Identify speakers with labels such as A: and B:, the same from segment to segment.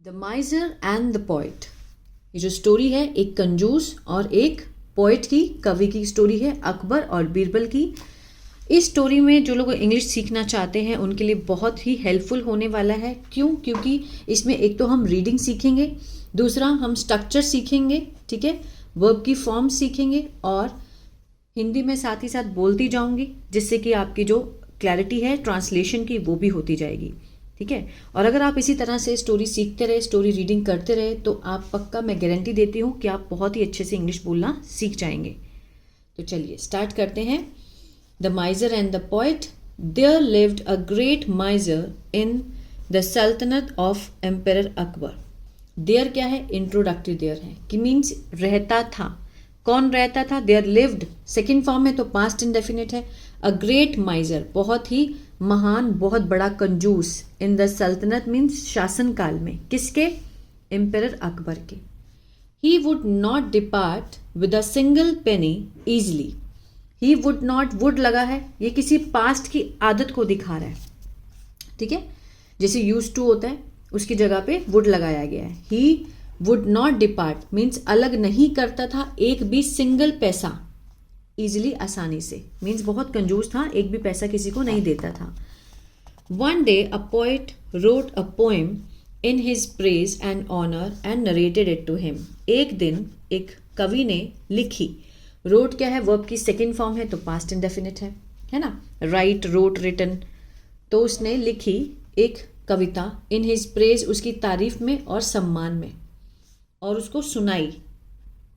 A: The miser and the poet. ये जो story है एक कंजूस और एक पोइट की, कवि की स्टोरी है, अकबर और बीरबल की। इस स्टोरी में जो लोग इंग्लिश सीखना चाहते हैं उनके लिए बहुत ही हेल्पफुल होने वाला है। क्यों? क्योंकि इसमें एक तो हम रीडिंग सीखेंगे, दूसरा हम स्ट्रक्चर सीखेंगे, ठीक है, वर्ब की फॉर्म सीखेंगे, और हिंदी में साथ ही साथ बोलती जाऊंगी, जिससे कि आपकी जो क्लैरिटी है ट्रांसलेशन की वो भी होती जाएगी, ठीक है। और अगर आप इसी तरह से स्टोरी सीखते रहे, स्टोरी रीडिंग करते रहे, तो आप पक्का, मैं गारंटी देती हूँ कि आप बहुत ही अच्छे से इंग्लिश बोलना सीख जाएंगे। तो चलिए स्टार्ट करते हैं। The miser and the poet. There lived a great miser in the सल्तनत ऑफ एम्परर अकबर। देयर क्या है? इंट्रोडक्टरी देयर है कि मीन्स रहता था। कौन रहता था? देयर लिव्ड सेकेंड फॉर्म है तो पास्ट इंडेफिनिट है। अ ग्रेट माइजर, बहुत ही महान, बहुत बड़ा कंजूस, इन द सल्तनत मीन्स शासन काल में। किसके? एम्परर अकबर के। He would not depart with a single penny easily. He would not, would लगा है, ये किसी पास्ट की आदत को दिखा रहा है, ठीक है। जैसे यूज टू होता है उसकी जगह पे वुड लगाया गया है। He would not depart means अलग नहीं करता था एक भी सिंगल पैसा, इजिली आसानी से, मीन्स बहुत कंजूस था, एक भी पैसा किसी को नहीं देता था। One day a poet wrote a poem in his praise and honour and narrated it to him. एक दिन एक कवि ने लिखी। रोट क्या है? वर्ब की सेकेंड फॉर्म है तो पास्ट इंडेफिनिट है ना। Write, wrote, written. तो उसने लिखी एक कविता, इन हिज प्रेज, उसकी तारीफ में और सम्मान में, और उसको सुनाई।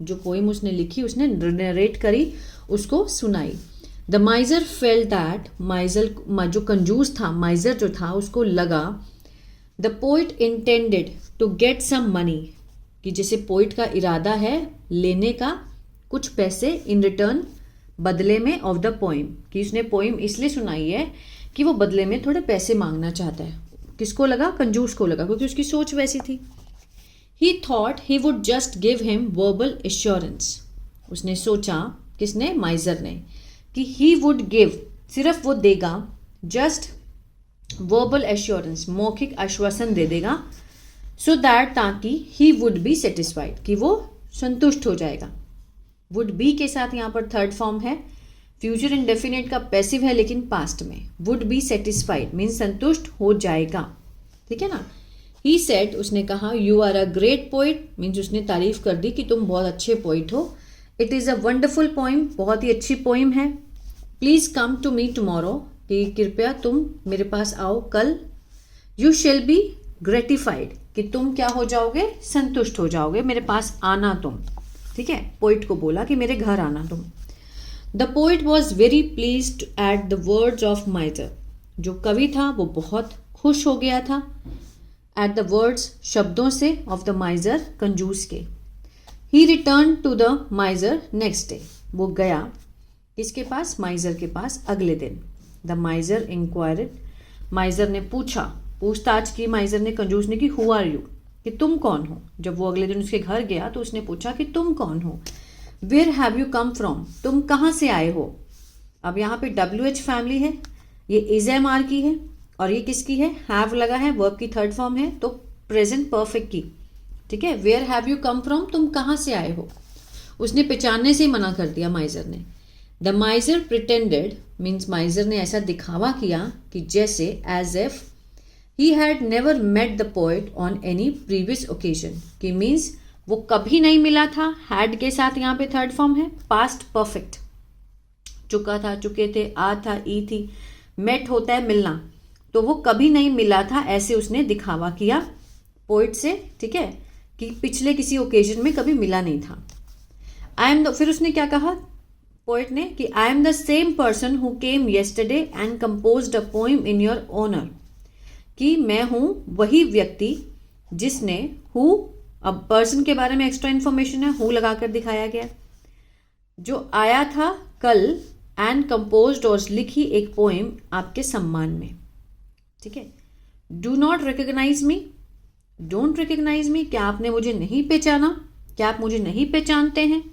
A: जो पोइम उसने लिखी उसने नरेट करी, उसको सुनाई। The miser felt that, miser जो कंजूस था, माइजर जो था, उसको लगा the poet intended to get some money, कि जैसे पोइट का इरादा है लेने का कुछ पैसे इन रिटर्न, बदले में, ऑफ द पोइम, कि उसने पोइम इसलिए सुनाई है कि वो बदले में थोड़े पैसे मांगना चाहता है। किसको लगा? कंजूस को लगा, क्योंकि उसकी सोच वैसी थी। He thought he would just give him verbal assurance. उसने सोचा, किसने? माइजर ने, कि he would give, सिर्फ वो देगा, just verbal assurance, मौखिक आश्वासन दे देगा, so that, ताकि he would be satisfied, कि वो संतुष्ट हो जाएगा। would be के साथ यहाँ पर थर्ड फॉर्म है, फ्यूचर इंडेफिनिट का पैसिव है लेकिन पास्ट में। would be satisfied मीन्स संतुष्ट हो जाएगा, ठीक है ना। He said, उसने कहा, you are a great poet means उसने तारीफ कर दी कि तुम बहुत अच्छे पोइट हो। It is a wonderful poem, बहुत ही अच्छी पोइम है। Please come to me tomorrow, कि कृपया तुम मेरे पास आओ कल। You shall be gratified, कि तुम क्या हो जाओगे? संतुष्ट हो जाओगे, मेरे पास आना तुम, ठीक है। पोइट को बोला कि मेरे घर आना तुम। The poet was very pleased at the words of miser, जो कवि था वो बहुत खुश हो गया था एट द वर्ड्स, शब्दों से, ऑफ द माइजर, कंजूस के। He return to the miser next day, वो गया किसके पास? माइजर के पास अगले दिन। द माइजर इंक्वायर्ड, माइजर ने पूछा, पूछताछ की माइजर ने, कंजूस ने, कि हु आर यू, कि तुम कौन हो। जब वो अगले दिन उसके घर गया तो उसने पूछा कि तुम कौन हो। Where have you come from, तुम कहाँ से आए हो। अब यहाँ पे WH फैमिली है, ये इज एम आर की है, और ये किसकी है? हैव लगा है, वर्ब की थर्ड फॉर्म है तो प्रेजेंट परफेक्ट की, ठीक है। Where have you come from, तुम कहाँ से आए हो। उसने पहचानने से मना कर दिया माइजर ने। The miser pretended means miser ने ऐसा दिखावा किया कि जैसे, as if he had never met the poet on any previous occasion, कि मीन्स वो कभी नहीं मिला था। हैड के साथ यहाँ पे थर्ड फॉर्म है, पास्ट परफेक्ट, चुका था, चुके थे, आ था, ई थी, मेट होता है मिलना, तो वो कभी नहीं मिला था, ऐसे उसने दिखावा किया पोइट से, ठीक है, कि पिछले किसी ओकेजन में कभी मिला नहीं था। आई एम, फिर उसने क्या कहा पोइट ने, कि I am the same person who came yesterday and composed a poem in your honour, कि मैं हूँ वही व्यक्ति जिसने, हु, अब पर्सन के बारे में एक्स्ट्रा इन्फॉर्मेशन है, हु लगाकर दिखाया गया, जो आया था कल, एंड कंपोज्ड, और लिखी एक पोइम आपके सम्मान में, ठीक है। Do not recognise me, don't recognise me, क्या आपने मुझे नहीं पहचाना, क्या आप मुझे नहीं पहचानते हैं।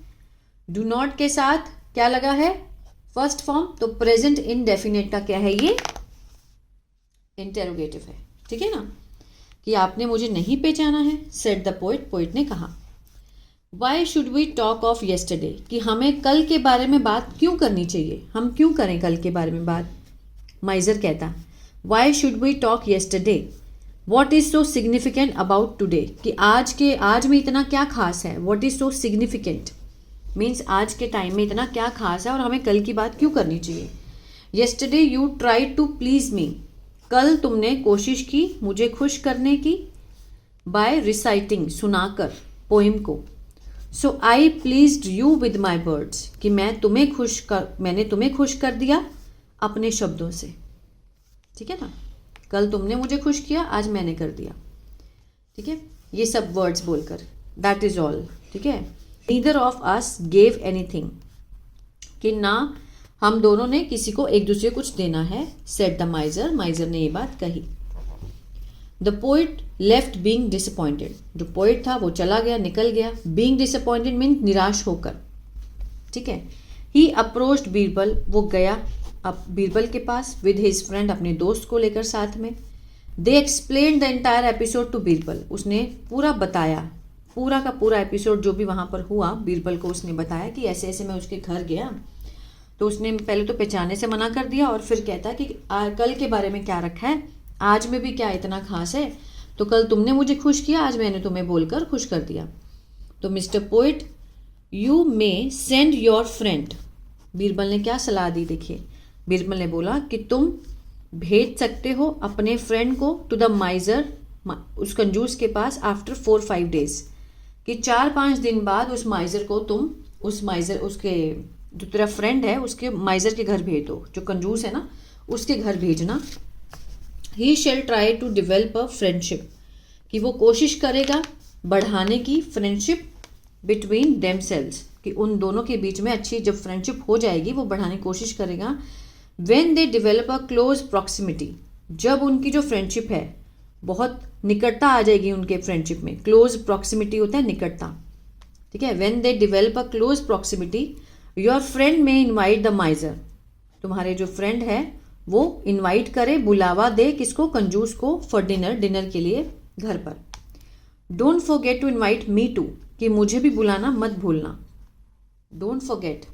A: डू नॉट के साथ क्या लगा है? फर्स्ट फॉर्म, तो प्रेजेंट इनडेफिनेट का क्या है? ये इंटेरोगेटिव है, ठीक है ना, कि आपने मुझे नहीं पहचाना है, सेड द पोइट, पोइट ने कहा। Why should we talk of yesterday, कि हमें कल के बारे में बात क्यों करनी चाहिए, हम क्यों करें कल के बारे में बात। माइजर कहता, why should we talk yesterday, what is so significant about today, कि आज में इतना क्या खास है। What is so significant means आज के टाइम में इतना क्या खास है और हमें कल की बात क्यों करनी चाहिए। Yesterday you try to please me, कल तुमने कोशिश की मुझे खुश करने की, बाय रिसाइटिंग, सुनाकर पोइम को। So I pleased you with my words, कि मैंने तुम्हें खुश कर दिया अपने शब्दों से। ठीक है ना, कल तुमने मुझे खुश किया, आज मैंने कर दिया। ठीक है, ये सब वर्ड्स बोलकर, दैट इज ऑल। ठीक है, neither of us gave anything, कि ना हम दोनों ने किसी को एक दूसरे को कुछ देना है, सेड द माइजर, माइजर ने ये बात कही। The poet left being disappointed, जो पोइट था वो चला गया, निकल गया। बीइंग डिसअपॉइंटेड मीन निराश होकर। ठीक है, ही अप्रोच्ड बीरबल, वो गया अब बीरबल के पास, विद हिज फ्रेंड, अपने दोस्त को लेकर साथ में। They explain the entire episode to Birbal, उसने पूरा बताया, पूरा का पूरा एपिसोड जो भी वहाँ पर हुआ बीरबल को उसने बताया कि ऐसे ऐसे मैं उसके घर गया। तो उसने पहले तो पहचाने से मना कर दिया और फिर कहता कि कल के बारे में क्या रखा है, आज में भी क्या इतना खास है, तो कल तुमने मुझे खुश किया, आज मैंने तुम्हें बोलकर खुश कर दिया। तो mister poet, you may send your friend, Birbal ने क्या सलाह दी, देखिए बीरबल ने बोला कि तुम भेज सकते हो अपने फ्रेंड को टू द माइजर, उस कंजूस के पास, आफ्टर 4-5 डेज, कि 4-5 दिन बाद उस माइजर को तुम, उस माइजर, उसके जो तेरा फ्रेंड है उसके माइजर के घर भेज दो, जो कंजूस है ना उसके घर भेजना। He shall try to develop a friendship, कि वो कोशिश करेगा बढ़ाने की फ्रेंडशिप बिटवीन देमसेल्व्स, कि उन दोनों के बीच में अच्छी जब फ्रेंडशिप हो जाएगी वो बढ़ाने की कोशिश करेगा। When they develop a close proximity, जब उनकी जो फ्रेंडशिप है बहुत निकटता आ जाएगी उनके फ्रेंडशिप में, क्लोज प्रॉक्सिमिटी होता है निकटता। ठीक है, when they develop a close proximity your friend में इनवाइट द माइजर, तुम्हारे जो फ्रेंड है वो इनवाइट करे, बुलावा दे किसको, कंजूस को, फॉर डिनर, डिनर के लिए घर पर। Don't forget to invite me too, कि मुझे भी बुलाना मत भूलना। डोंट फॉरगेट,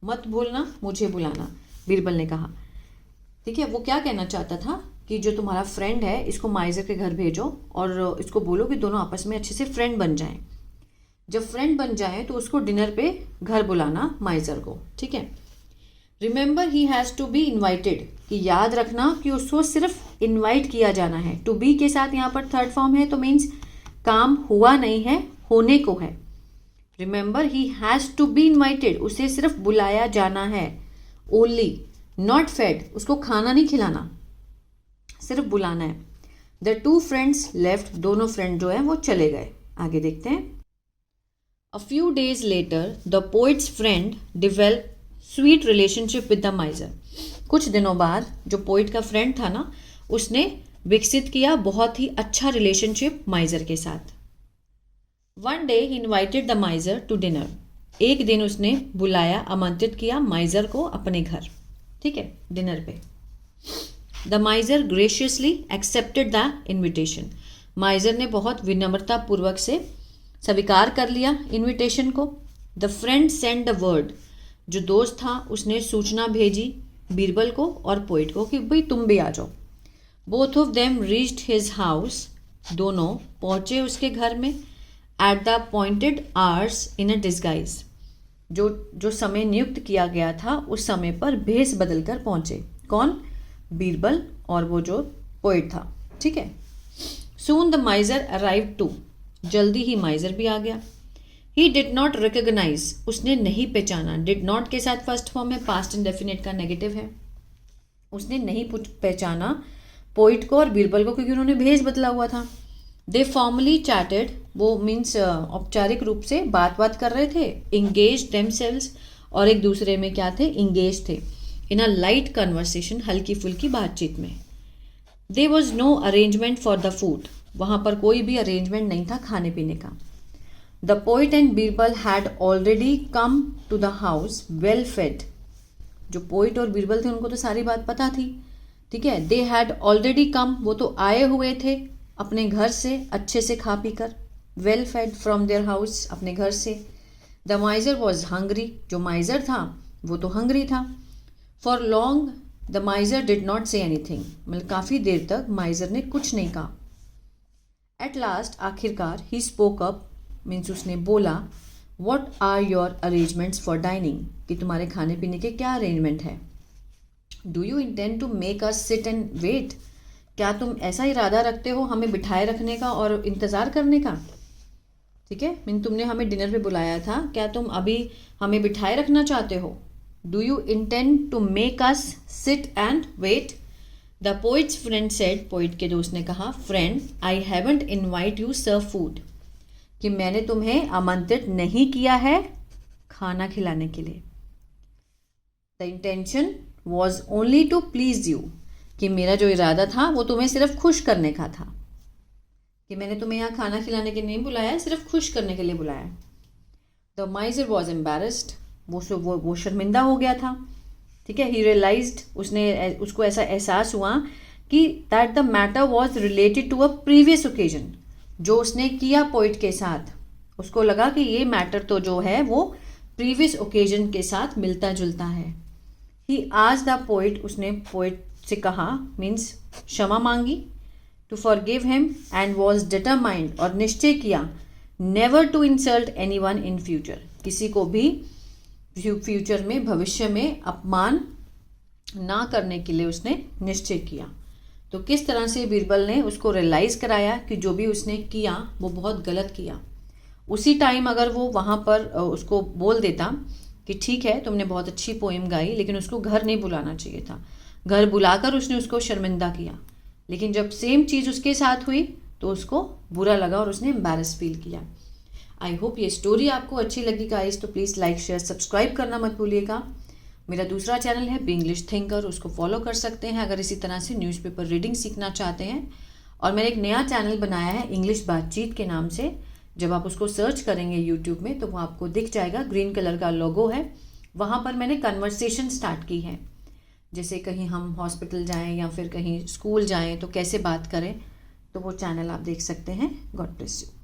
A: मत भूलना मुझे बुलाना, बीरबल ने कहा। ठीक है, वो क्या कहना चाहता था कि जो तुम्हारा फ्रेंड है इसको माइजर के घर भेजो और इसको बोलो कि दोनों आपस में अच्छे से फ्रेंड बन जाएं। जब फ्रेंड बन जाएं तो उसको डिनर पे घर बुलाना माइजर को। ठीक है, remember he has to be invited, कि याद रखना कि उसको सिर्फ इन्वाइट किया जाना है। टू बी के साथ यहाँ पर थर्ड फॉर्म है, तो मीन्स काम हुआ नहीं है, होने को है। Remember he has to be invited, उसे सिर्फ बुलाया जाना है। ओनली, नॉट फेड, उसको खाना नहीं खिलाना, सिर्फ बुलाना है। द टू फ्रेंड्स लेफ्ट, दोनों फ्रेंड जो है वो चले गए। आगे देखते हैं। A few days later the poet's friend develop sweet relationship with the माइजर, कुछ दिनों बाद जो पोइट का फ्रेंड था ना उसने विकसित किया बहुत ही अच्छा रिलेशनशिप माइजर के साथ। One day he invited the miser to dinner, एक दिन उसने बुलाया, आमंत्रित किया माइजर को अपने घर। ठीक है, डिनर पे। The माइजर graciously accepted the invitation, माइजर ने बहुत विनम्रता पूर्वक से स्वीकार कर लिया इन्विटेशन को। The friend send the word, जो दोस्त था उसने सूचना भेजी बीरबल को और पोइट को कि भाई तुम भी आ जाओ। Both of them reached his house, दोनों पहुँचे उसके घर में। At the appointed hours in a disguise, जो समय नियुक्त किया गया था उस समय पर भेष बदल कर पहुँचे। कौन? बीरबल और वो जो पोइट था। ठीक है। Soon the miser arrive too, जल्दी ही माइजर भी आ गया। ही डिड नॉट रिकग्नाइज, उसने नहीं पहचाना। डिड नॉट के साथ फर्स्ट फॉर्म है, पास्ट इंडेफिनिट का नेगेटिव है। उसने नहीं पहचाना पोइट को और बीरबल को क्योंकि उन्होंने भेष बदला हुआ था। दे फॉर्मली चैटेड, वो मीन्स औपचारिक रूप से बात कर रहे थे। इंगेज देमसेल्व्स, और एक दूसरे में क्या थे? इंगेज थे। इन अ लाइट कन्वर्सेशन, हल्की फुल्की बातचीत में। There was no arrangement for the food, वहाँ पर कोई भी अरेंजमेंट नहीं था खाने पीने का। The poet and Birbal had already come to the house well fed, जो पोइट और बीरबल थे उनको तो सारी बात पता थी। ठीक है। दे हैड ऑलरेडी कम, वो तो आए हुए थे अपने घर से अच्छे से खा पी कर, well fade from their house, अपने घर से। द माइजर वॉज हंग्री, जो माइजर था वो तो हंग्री था। For long the माइजर did not say anything, मतलब काफ़ी देर तक माइजर ने कुछ नहीं कहा। एट लास्ट, आखिरकार, ही स्पोक अप, मीन्स उसने बोला, what are your arrangements for dining, कि तुम्हारे खाने पीने के क्या अरेंजमेंट है। Do you intend to make us sit and wait, क्या तुम ऐसा इरादा रखते हो हमें बिठाए रखने का और इंतज़ार करने का। ठीक है, मीन तुमने हमें डिनर पे बुलाया था, क्या तुम अभी हमें बिठाए रखना चाहते हो। Do you intend to make us sit and wait. The poet's friend said, poet के दोस्त ने कहा, friend, I haven't invite you serve food, कि मैंने तुम्हें आमंत्रित नहीं किया है खाना खिलाने के लिए। The intention was only to please you, कि मेरा जो इरादा था वो तुम्हें सिर्फ खुश करने का था, कि मैंने तुम्हें यहाँ खाना खिलाने के लिए नहीं बुलाया है, सिर्फ खुश करने के लिए बुलाया है। द माइजर वॉज एम्बेरस्ड, वो शर्मिंदा हो गया था। ठीक है, ही रियलाइज्ड, उसको ऐसा एहसास हुआ कि that the matter was related to a previous occasion, जो उसने किया पोइट के साथ, उसको लगा कि ये मैटर तो जो है वो प्रीवियस ओकेजन के साथ मिलता जुलता है। ही आज द पोइट, उसने पोइट से कहा, मीन्स क्षमा मांगी, to forgive him, and was determined, और निश्चय किया, never to insult any one in future, किसी को भी फ्यूचर में, भविष्य में अपमान ना करने के लिए उसने निश्चय किया। तो किस तरह से बीरबल ने उसको रियलाइज़ कराया कि जो भी उसने किया वो बहुत गलत किया। उसी टाइम अगर वो वहाँ पर उसको बोल देता कि ठीक है तुमने बहुत अच्छी पोएम गाई, लेकिन उसको घर नहीं बुलाना चाहिए था, घर बुलाकर उसने उसको शर्मिंदा किया, लेकिन जब सेम चीज़ उसके साथ हुई तो उसको बुरा लगा और उसने एम्बैरस फील किया। आई होप ये स्टोरी आपको अच्छी लगी गाइस, तो प्लीज़ लाइक शेयर सब्सक्राइब करना मत भूलिएगा। मेरा दूसरा चैनल है बी इंग्लिश थिंकर, उसको फॉलो कर सकते हैं अगर इसी तरह से न्यूज़पेपर रीडिंग सीखना चाहते हैं। और मैंने एक नया चैनल बनाया है इंग्लिश बातचीत के नाम से, जब आप उसको सर्च करेंगे यूट्यूब में तो वो आपको दिख जाएगा, ग्रीन कलर का लोगो है। वहाँ पर मैंने कन्वर्सेशन स्टार्ट की है, जैसे कहीं हम हॉस्पिटल जाएं या फिर कहीं स्कूल जाएं तो कैसे बात करें, तो वो चैनल आप देख सकते हैं। God bless you.